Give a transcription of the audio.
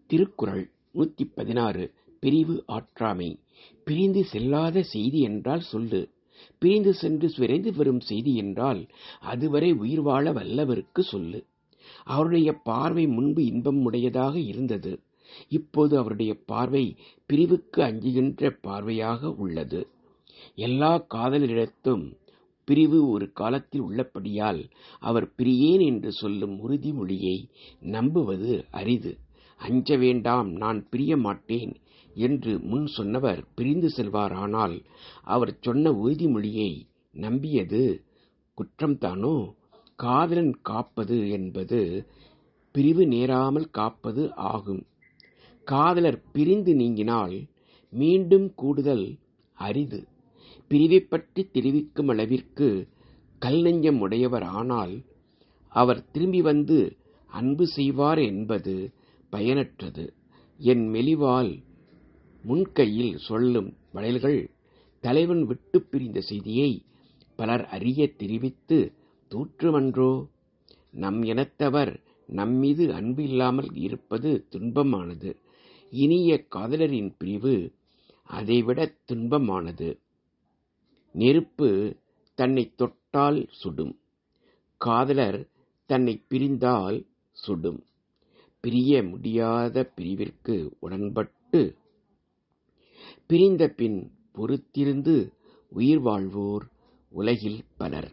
திருக்குறள் 116 பிரிவு ஆற்றாமை. பிரிந்து செல்லாத செய்தி என்றால் சொல்லு. பிரிந்து சென்று விரைந்து வரும் செய்தி என்றால் அதுவரை உயிர் வாழ வல்லவருக்கு சொல்லு. அவருடைய பார்வை முன்பு இன்பம் உடையதாக இருந்தது. இப்போது அவருடைய பார்வை பிரிவுக்கு அஞ்சுகின்ற பார்வையாக உள்ளது. எல்லா காதலரிடத்தும் பிரிவு ஒரு காலத்தில் உள்ளபடியால் அவர் பிரியேன் என்று சொல்லும் உறுதிமொழியை நம்புவது அரிது. அஞ்ச வேண்டாம், நான் பிரிய மாட்டேன் என்று முன் சொன்னவர் பிரிந்து செல்வாரானால் அவர் சொன்ன உறுதிமொழியை நம்பியது குற்றம்தானோ? காதலன் காப்பது என்பது பிரிவு நேராமல் காப்பது ஆகும். காதலர் பிரிந்து நீங்கினால் மீண்டும் கூடுதல் அரிது. பிரிவை பற்றி தெரிவிக்கும் அளவிற்கு கல் நெஞ்சம் உடையவர் ஆனால் அவர் திரும்பி வந்து அன்பு செய்வார் என்பது பயனற்றது. என் மெலிவால் முன்கையில் சொல்லும் வளையல்கள் தலைவன் விட்டு பிரிந்த செய்தியை பலர் அறிய தெரிவித்து தூற்றுமன்றோ? நம் இனத்தவர் நம்மீது அன்பு இல்லாமல் இருப்பது துன்பமானது. இனிய காதலரின் பிரிவு அதைவிட துன்பமானது. நெருப்பு தன்னை தொட்டால் சுடும், காதலர் தன்னை பிரிந்தால் சுடும். பிரிய முடியாத பிரிவிற்கு உடன்பட்டு பிரிந்த பின் பொறுத்திருந்து உயிர் வாழ்வோர் உலகில் பலர்.